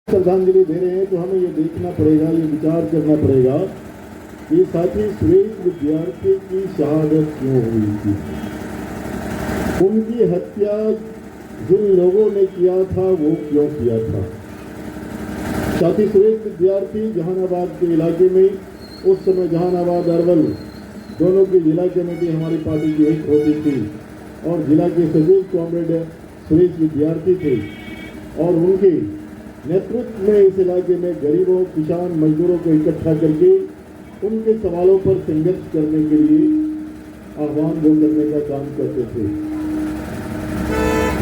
श्रद्धांजलि दे रहे हैं तो हमें ये देखना पड़ेगा, ये विचार करना पड़ेगा कि साथी सुरेश विद्यार्थी की शहादत क्यों हुई थी। उनकी हत्या जिन लोगों ने किया था वो क्यों किया था। साथी सुरेश विद्यार्थी जहानाबाद के इलाके में, उस समय जहानाबाद अरवल दोनों की जिला कमेटी हमारी पार्टी की एक होती थी और जिला के सचिव कॉमरेड सुरेश विद्यार्थी थे और उनके नेतृत्व में इस इलाके में गरीबों, किसान, मजदूरों को इकट्ठा करके उनके सवालों पर संघर्ष करने के लिए आह्वान वो करने का काम करते थे।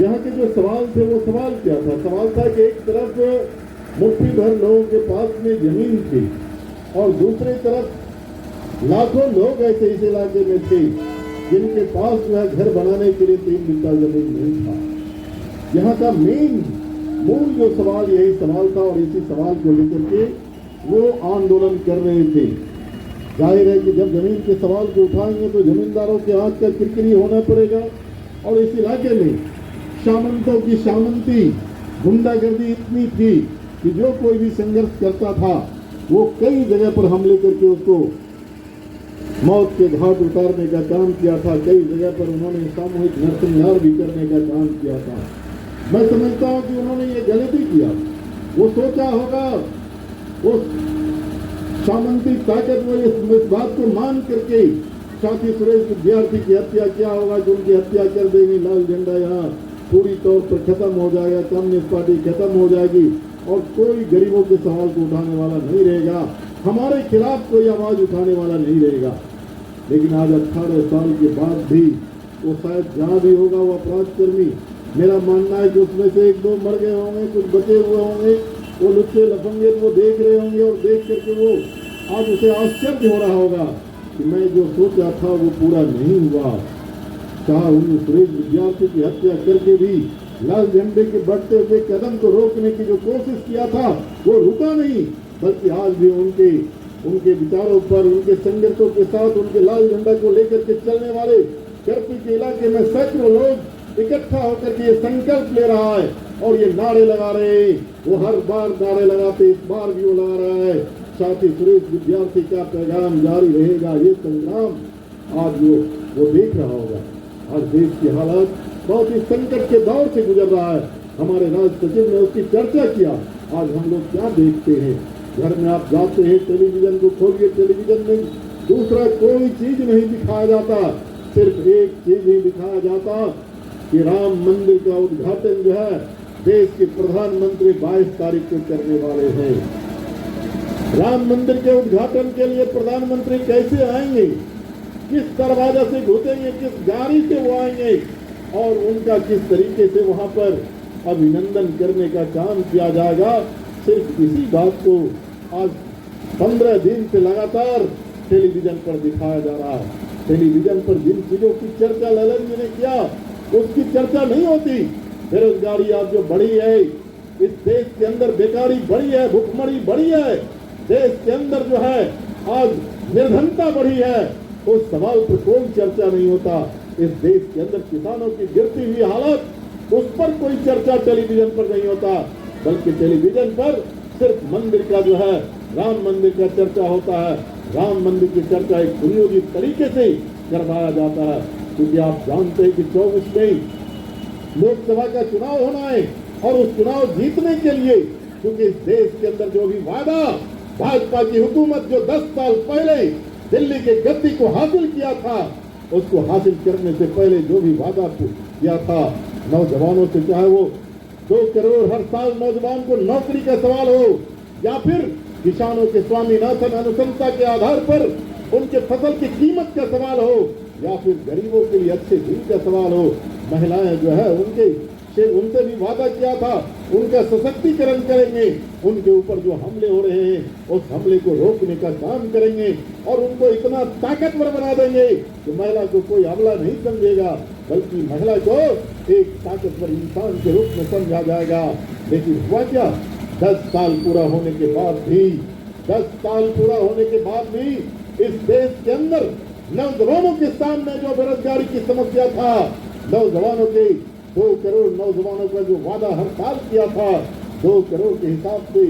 यहाँ के जो सवाल थे वो सवाल क्या था? सवाल था कि एक तरफ मुट्ठी भर लोगों के पास में जमीन थी और दूसरी तरफ लाखों लोग ऐसे इस इलाके में थे जिनके पास जो है घर बनाने के लिए 3 बिस्सा जमीन नहीं था। यहाँ का मूल जो सवाल यही सवाल था और इसी सवाल को लेकर के वो आंदोलन कर रहे थे। जाहिर है कि जब जमीन के सवाल को उठाएंगे तो जमींदारों के आंख का किरकिरी होना पड़ेगा और इस इलाके में सामंतों की सामंती गुंडागर्दी इतनी थी कि जो कोई भी संघर्ष करता था वो कई जगह पर हमले करके उसको मौत के घाट उतारने का काम किया था। कई जगह पर उन्होंने सामूहिक नरसंहार भी करने का काम किया था। मैं समझता हूं कि उन्होंने ये गलती किया। वो सोचा होगा, वो सामंती ताकत में इस बात को मान करके साथी सुरेश विद्यार्थी की हत्या किया होगा कि उनकी हत्या कर देंगे, लाल झंडा यहाँ पूरी तौर पर खत्म हो जाएगा, कम्युनिस्ट पार्टी खत्म हो जाएगी और कोई गरीबों के सवाल को उठाने वाला नहीं रहेगा, हमारे खिलाफ कोई आवाज उठाने वाला नहीं रहेगा। लेकिन आज 18 साल के बाद भी वो शायद जहाँ भी होगा वो अपराधकर्मी, मेरा मानना है कि उसमें से 1-2 मर गए होंगे, कुछ बचे हुए होंगे, वो लुच्चे लफंगे वो देख रहे होंगे और देख करके वो आज उसे आश्चर्य हो रहा होगा कि मैं जो सोचा था वो पूरा नहीं हुआ। कहा उन्होंने सुरेश विद्यार्थी की हत्या करके भी लाल झंडे के बढ़ते हुए कदम को रोकने की जो कोशिश किया था वो रुका नहीं, बल्कि आज भी उनके विचारों पर, उनके संघर्षों के साथ उनके लाल झंडा को लेकर के चलने वाले करपी के इलाके में सैकड़ों लोग इकट्ठा होकर के ये संकल्प ले रहा है और ये नारे लगा रहे हैं। वो हर बार नारे लगाते, इस बार भी वो लगा रहा है साथी सुरेश विद्यार्थी का पैगाम जारी रहेगा। ये संग्राम आज वो देख रहा होगा। आज देश की हालत बहुत ही संकट के दौर से गुजर रहा है। हमारे राज्य सचिव ने उसकी चर्चा किया। आज हम लोग क्या देखते हैं, घर में आप जाते हैं, टेलीविजन को खोलिए, टेलीविजन में दूसरा कोई चीज नहीं दिखाया जाता, सिर्फ एक चीज ही दिखाया जाता कि राम मंदिर का उद्घाटन जो है देश के प्रधानमंत्री 22 तारीख को करने वाले हैं। राम मंदिर के उद्घाटन के लिए प्रधानमंत्री कैसे आएंगे, किस दरवाजा से घुसेंगे, किस गाड़ी से वो आएंगे और उनका किस तरीके से वहां पर अभिनंदन करने का काम किया जाएगा। सिर्फ इसी बात को आज 15 दिन से लगातार टेलीविजन पर दिखाया जा रहा है। टेलीविजन पर जिन चीजों की चर्चा ललन जी ने किया उसकी चर्चा नहीं होती। बेरोजगारी आज जो बढ़ी है, इस देश के अंदर बेकारी बढ़ी है, भुखमरी बढ़ी है, देश के अंदर जो है आज निर्धनता बढ़ी है, उस सवाल पर कोई चर्चा नहीं होता। इस देश के अंदर किसानों की गिरती हुई हालत, उस पर कोई चर्चा टेलीविजन पर नहीं होता, बल्कि टेलीविजन पर सिर्फ मंदिर का जो है, राम मंदिर का चर्चा होता है। राम मंदिर की चर्चा एक सुनियोजित तरीके से करवाया जाता है, क्योंकि आप जानते हैं कि 24 में लोकसभा का चुनाव होना है और उस चुनाव जीतने के लिए, क्योंकि इस देश के अंदर जो भी वादा भाजपा की हुकूमत जो 10 साल पहले दिल्ली के गद्दी को हासिल किया था, उसको हासिल करने से पहले जो भी वादा किया था नौजवानों से, चाहे वो 2 करोड़ हर साल नौजवान को नौकरी का सवाल हो या फिर किसानों के स्वामीनाथन अनुशंसा के आधार पर उनके फसल की कीमत का सवाल हो या फिर गरीबों के लिए अच्छे दिन का सवाल हो, महिलाएं जो है उनसे भी वादा किया था उनका सशक्तिकरण करेंगे, उनके ऊपर जो हमले हो रहे हैं उस हमले को रोकने का काम करेंगे और उनको इतना ताकतवर बना देंगे कि महिला को कोई हमला नहीं समझेगा, बल्कि महिला को एक ताकतवर इंसान के रूप में समझा जाएगा। लेकिन हुआ क्या, 10 साल पूरा होने के बाद भी 10 साल पूरा होने के बाद भी इस देश के अंदर नौजवानों के सामने जो बेरोजगारी की समस्या था, नौजवानों के 2 करोड़ नौजवानों का जो वादा हर साल किया था 2 करोड़ के हिसाब से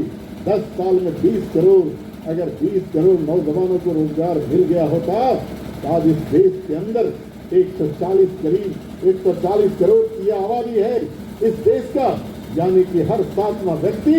10 साल में 20 करोड़, अगर 20 करोड़ नौजवानों को रोजगार मिल गया होता तो आज इस देश के अंदर 140 करोड़ की आबादी है इस देश का, यानी कि हर 7वां व्यक्ति